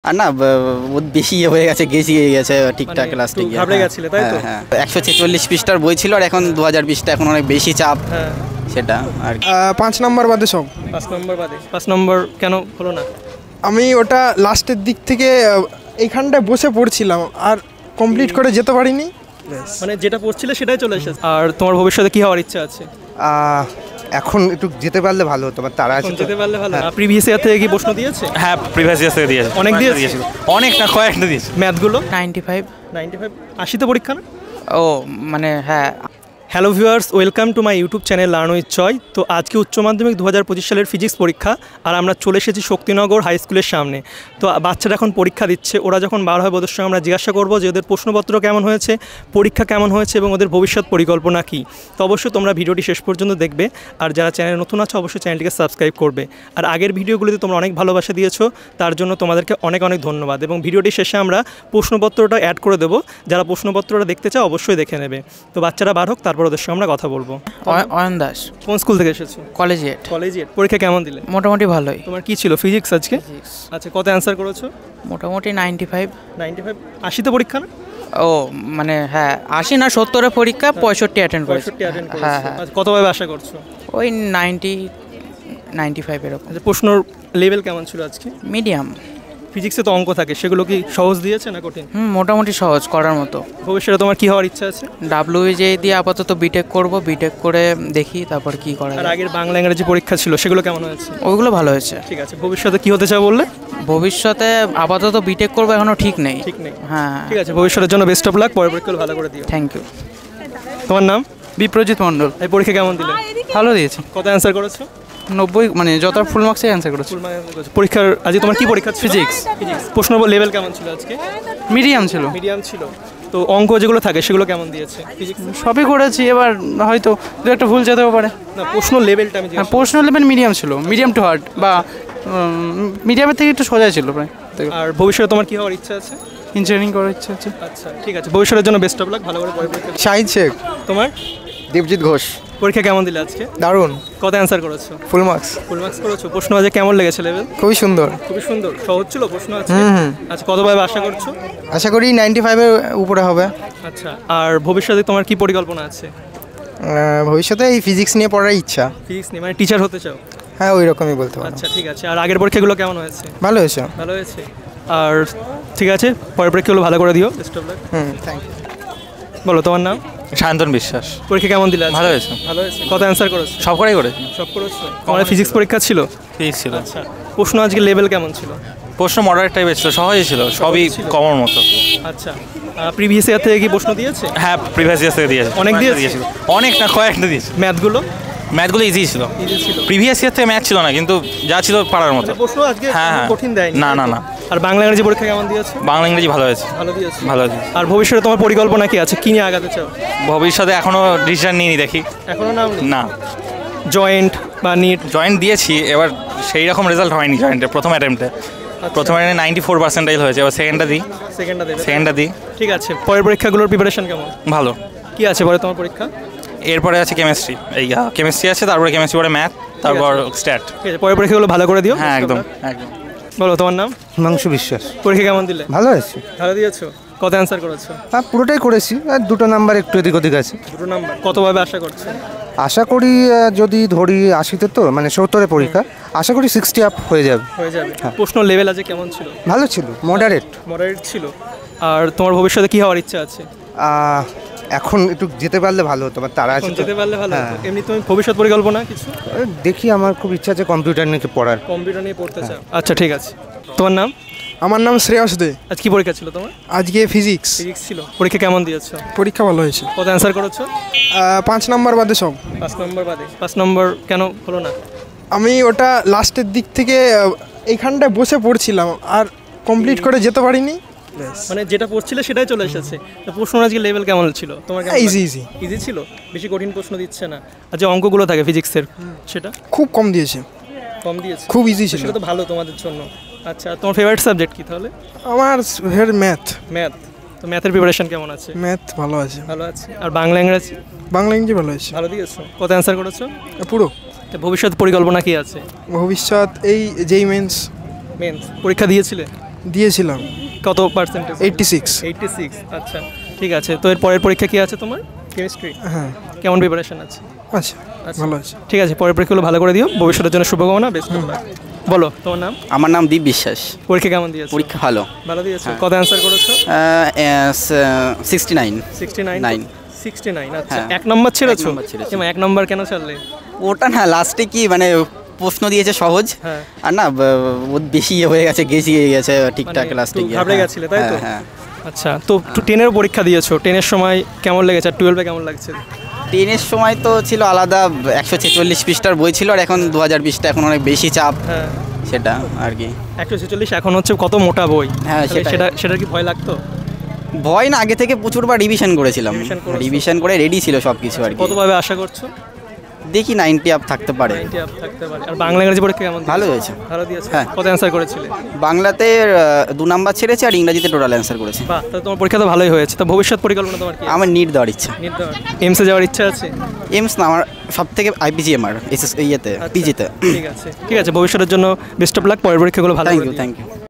আর না বেশি হয়ে গেছে, গেছে ঠিকঠাক লাস্টে গিয়ে ঘাবড়ে গেছিলে তাই তো? হ্যাঁ 146 পৃষ্ঠার বই ছিল আর এখন 2000 পৃষ্ঠা, এখন অনেক বেশি চাপ সেটা আর 5 নম্বর বাদে সব। 5 নম্বর বাদে 5 নম্বর কেন হলো না? আমি ওটা লাস্টের দিক থেকে এইখানটায় বসে পড়ছিলাম আর কমপ্লিট করে যেতে পারিনি। মানে যেটা পড়ছিলে সেটাই চলে এসেছে। আর তোমার ভবিষ্যতে কি হওয়ার ইচ্ছা আছে? এখন একটু যেতে পারলে ভালো হতো, তারা আছে যেতে পারলে ভালো। প্রিভিয়াস ইয়ার থেকে কি প্রশ্ন দিয়েছে? হ্যাঁ প্রিভিয়াস ইয়ার থেকে দিয়েছে, অনেক দিয়েছে, অনেক না কয়েকটা দিয়েছে। ম্যাথগুলো 95 80 তো পরীক্ষা না? ও মানে হ্যাঁ। Hello viewers, welcome to my YouTube channel learn with চয়। তো আজকে উচ্চ মাধ্যমিক 2025 সালের ফিজিক্স পরীক্ষা, আর আমরা চলে এসেছি শক্তিনগর হাই স্কুলের সামনে। তো বাচ্চারা এখন পরীক্ষা দিচ্ছে, ওরা যখন বার হয় ওদের সঙ্গে আমরা জিজ্ঞাসা করবো যে ওদের প্রশ্নপত্র কেমন হয়েছে, পরীক্ষা কেমন হয়েছে এবং ওদের ভবিষ্যৎ পরিকল্পনা কী। তো অবশ্যই তোমরা ভিডিওটি শেষ পর্যন্ত দেখবে, আর যারা চ্যানেলে নতুন আছে অবশ্যই চ্যানেলটিকে সাবস্ক্রাইব করবে। আর আগের ভিডিওগুলিতে তোমরা অনেক ভালোবাসা দিয়েছো, তার জন্য তোমাদেরকে অনেক অনেক ধন্যবাদ। এবং ভিডিওটি শেষে আমরা প্রশ্নপত্রটা অ্যাড করে দেবো, যারা প্রশ্নপত্রটা দেখতে চাও অবশ্যই দেখে নেবে। তো বাচ্চারা বার হোক, তারপর ওদের সঙ্গে আমরা কথা বলবো। অয়ন দাস। কোন স্কুল থেকে এসেছো? কলেজিয়েট। পরীক্ষা কেমন দিলে? মোটামুটি ভালোই। তোমার কি ছিল ফিজিক্স আজকে? আচ্ছা, কত অ্যান্সার করেছো? মোটামুটি 95 80 তো পরীক্ষা না? ও মানে হ্যাঁ 80 না 70 এর পরীক্ষা, 65 অ্যাটেন্ড করেছি। হ্যাঁ হ্যাঁ। কতভাবে আশা করছো? ওই 95 এরকম। আচ্ছা, প্রশ্নর লেভেল কেমন ছিল আজকে? মিডিয়াম। ফিজিক্সে তো অঙ্ক থাকে, সেগুলো কি সহজ দিয়েছে না কঠিন? মোটামুটি সহজ করার মতো। ভবিষ্যতে তোমার কি হওয়ার ইচ্ছা আছে? WJ দিয়ে আপাতত বিটেক করব, বিটেক করে দেখি তারপর কি করা যায়। আর আগের বাংলা ইংরেজি পরীক্ষা ছিল, সেগুলো কেমন হয়েছে? ওইগুলো ভালো হয়েছে। ঠিক আছে, ভবিষ্যতে কি হতে চাও বললে? ভবিষ্যতে আপাতত বিটেক করবো, এখনো ঠিক নেই। হ্যাঁ ঠিক আছে, ভবিষ্যতের জন্য বেস্ট অফ লাক, পরের পরীক্ষা ভালো করে দিও। Thank you. তোমার নাম? বিপ্রজিৎ মণ্ডল। এই পরীক্ষা কেমন দিলে? ভালো দিয়েছি। কত অ্যান্সার করেছো? 90, মানে যত ফুল মার্কসে অ্যান্সার করেছি। পরীক্ষার আজকে তোমার কি পরীক্ষা? ফিজিক্স। প্রশ্ন লেভেল কেমন ছিল আজকে? মিডিয়াম ছিল। তো অঙ্ক যেগুলো থাকে সেগুলো কেমন দিয়েছে? সবই করেছি, এবার হয়তো দু একটা ভুল যেতেও পারে। না, প্রশ্ন লেভেলটা আমি প্রশ্ন লেভেল মিডিয়াম ছিল, মিডিয়াম টু হার্ড, বা মিডিয়ামের থেকে একটু সোজা ছিল প্রায়। আর ভবিষ্যতে তোমার কি হওয়ার ইচ্ছা আছে? ইঞ্জিনিয়ারিং করার ইচ্ছা আছে। আচ্ছা ঠিক আছে, ভবিষ্যতের জন্য বেস্ট অফ লাক, ভালো করে পরীক্ষা। শাহিদ শেখ। তোমার? দীপজিৎ ঘোষ। পরীক্ষা কেমন দিলে আজকে? দারুণ। কত অ্যান্সার করেছো? ফুল মার্কস করেছো। প্রশ্ন আজকে কেমন লেগেছে লেভেল? খুবই সুন্দর। সহজ ছিল প্রশ্ন আছে? আচ্ছা, কতভাবে আশা করছো? আশা করি 95 এর উপরে হবে। আচ্ছা, আর ভবিষ্যতে তোমার কি পরিকল্পনা আছে? ভবিষ্যতে এই ফিজিক্স নিয়ে পড়ার ইচ্ছা। ফিজিক্স নিয়ে মানে টিচার হতে চাও? হ্যাঁ ওই রকমই বলতে পারো। আচ্ছা ঠিক আছে। আর আগের পরীক্ষাগুলো কেমন হয়েছে? ভালো হয়েছে। আর ঠিক আছে, পরের পরীক্ষাগুলো ভালো করে দিও। Best of luck. Thank you. বলো তোমার নাম? শান্তন বিশ্বাস। পরীক্ষা কেমন দিলে? ভালো হয়েছে। কত অ্যান্সার করেছো? সব করেই করেছি। সব করেছো? তোমার ফিজিক্স পরীক্ষা ছিল? ফিজিক্স ছিল। আচ্ছা, প্রশ্ন আজকে লেভেল কেমন ছিল? প্রশ্ন মডারেট টাইপের ছিল, সহজই ছিল, সবই কমন মতো। আচ্ছা, প্রিভিয়াস ইয়ার থেকে কি প্রশ্ন দিয়েছে? হ্যাঁ প্রিভিয়াস ইয়ার থেকে দিয়েছে, অনেক দিয়েছে, অনেক না কয়েকটা দিয়েছে। ম্যাথগুলো ইজি ছিল। প্রিভিয়াস ইয়ার থেকে ম্যাথ ছিল না, কিন্তু যা ছিল পারার মতো। প্রশ্ন আজকে কঠিন দেয়নি? না। আর বাংলা ইংরেজি পরীক্ষা কেমন দিয়েছে? বাংলা ইংরেজি ভালো হয়েছে। ভালো হয়েছে। আর ভবিষ্যতে তোমার পরিকল্পনা কি আছে, কি নিয়ে আগাতে চাও? ভবিষ্যতে এখনো ডিসিশন নিইনি, দেখি। এখনো না? জয়েন্ট বা নিট? জয়েন্ট দিয়েছি, এবার সেই রকম রেজাল্ট হয়নি জয়েন্টে। প্রথম অ্যাটেম্পটে 94% হয়েছে, এবার সেকেন্ডটা দিই। ঠিক আছে, পরের পরীক্ষাগুলোর প্রিপারেশন কেমন? ভালো। কি আছে পরে তোমার পরীক্ষা? এরপরে আছে কেমিস্ট্রি, কেমিস্ট্রি আছে, তারপরে কেমিস্ট্রি পরে ম্যাথ, তারপর স্ট্যাট। ঠিক আছে, পরের পরীক্ষাগুলো ভালো করে দিও। হ্যাঁ একদম। বলো তোমার নাম? হিমাংশু বিশ্বাস। পরীক্ষা কেমন দিলে? ভালো হয়েছে। ভালো দিয়েছো? কত অ্যান্সার করেছো? হ্যাঁ পুরোটাই করেছি, আর 2টো নাম্বার একটু এদিক ওদিক আছে। 2টো নাম্বার? কতভাবে আশা করছো? আশা করি যদি ধরি 80-তে, তো মানে 70-এ পরীক্ষা, আশা করি 60 আপ হয়ে যাবে। প্রশ্ন লেভেল আছে কেমন ছিল? ভালো ছিল, মডারেট ছিল। আর তোমার ভবিষ্যতে কি হওয়ার ইচ্ছা আছে? এখন একটু যেতে পারলে ভালো হতো, তারা আছে যেতে পারলে ভালো হতো। এমনি তুমি ভবিষ্যৎ পরিকল্পনা কিছু? দেখি, আমার খুব ইচ্ছা আছে কম্পিউটার নিয়ে পড়ার। কম্পিউটার নিয়ে পড়তে চাও? আচ্ছা ঠিক আছে। তোমার নাম? আমার নাম শ্রেয়স দে। আজ কি পরীক্ষা ছিল তোমার? আজকে ফিজিক্স ছিল। পরীক্ষা কেমন দিয়েছো? পরীক্ষা ভালো হয়েছে। কত অ্যান্সার করেছো? 5 নম্বর বাদে সব। 5 নম্বর কেন হলো না? আমি ওটা লাস্টের দিক থেকে এইখানটায় বসে পড়ছিলাম আর কমপ্লিট করে যেতে পারিনি। মানে যেটা পড়ছিলে সেটাই চলে এসেছে। তো প্রশ্ন আজকে লেভেল কেমন ছিল তোমার? ইজি ছিল, বেশি কঠিন প্রশ্ন দিচ্ছে না। আর যে অঙ্কগুলো থাকে ফিজিক্সের, সেটা খুব কম দিয়েছে। খুব ইজি ছিল। সেটা তো ভালো তোমাদের জন্য। আচ্ছা, তোমার ফেভারিট সাবজেক্ট কি তাহলে? আমার ম্যাথ। তো ম্যাথের প্রিপারেশন কেমন আছে? ম্যাথ ভালো আছে। আর বাংলা ইংরেজি? বাংলা ইংরেজি ভালো আছে। ভালো দিয়েছো? কত অ্যান্সার করেছো? পুরো। ভবিষ্যৎ পরিকল্পনা কি আছে? ভবিষ্যৎ এই যেই মেন্স পরীক্ষা দিয়েছিলে? দিয়েছিলাম কত পার্সেন্টেজ? 86। 86, আচ্ছা ঠিক আছে। তো এর পরের পরীক্ষা কি আছে তোমার? কেমিস্ট্রি। হ্যাঁ কেমন প্রিপারেশন আছে? আচ্ছা ভালো আছে। ঠিক আছে, পরের পরীক্ষাগুলো ভালো করে দিও, ভবিষ্যতের জন্য শুভকামনা, বেস্ট অফ লাক। বলো তোমার নাম? আমার নাম দীপ বিশ্বাস। পরীক্ষা কেমন দিয়েছো? পরীক্ষা ভালো। ভালো দিয়েছো? কত অ্যান্সার করেছো? 69। 69। 69, আচ্ছা। হ্যাঁ। 1 নম্বর ছেড়েছো? নম্বর ছেড়েছি। 1 নম্বর কেন ছাড়লে? ওটা না লাস্টে কি মানে প্রশ্ন দিয়েছে সহজ, হ্যাঁ। আর না ও বেশি হয়ে গেছে, গেছিয়ে গেছে ঠিকঠাক মানে লাস্টে একটু গিয়ে। ঘাবড়ে হ্যাঁ, গেছিলে, তাই তো? হ্যাঁ, হ্যাঁ। আচ্ছা, তো 10-এর পরীক্ষা দিয়েছো, 10-এর সময় কেমন লেগেছে আর 12-এ কেমন লাগছে? 10-এর সময় তো ছিল আলাদা, 146 পৃষ্ঠার বই ছিল, আর এখন 2000 পৃষ্ঠা, এখন অনেক বেশি চাপ, হ্যাঁ, সেটা আর কি। 146 এখন হচ্ছে কত মোটা বই। হ্যাঁ, তাহলে সেটার কি ভয় লাগতো? ভয় না, আগে থেকে প্রচুরবার রিভিশন করেছিলাম, Revision করেছো? রিভিশন করে রেডি ছিল সব কিছু আর কি। কতভাবে আশা করছো? দেখি 90 আপ থাকতে পারে। 90 আপ থাকতে পারে। আর বাংলা ইংরেজি পরীক্ষা কেমন দিয়েছো? ভালো হয়েছে। ভালো দিয়েছো? হ্যাঁ। কত অ্যান্সার করেছিলে? বাংলাতে 2 নাম্বার ছেড়েছে, আর ইংরেজিতে টোটাল অ্যান্সার করেছে। বাহ, তাহলে তোমার পরীক্ষা তো ভালোই হয়েছে। তো ভবিষ্যৎ পরিকল্পনা তোমার কি? আমার নিট দেওয়ার ইচ্ছা। এমসে যাওয়ার ইচ্ছা আছে? এমস না, আমার সব থেকে IPGMR ইয়েতে আচ্ছা, পিজিতে। ঠিক আছে, ঠিক আছে, ভবিষ্যতের জন্য বেস্ট অফ লাক, পরের পরীক্ষাগুলো ভালো করে থ্যাংক ইউ, দিও। Thank you.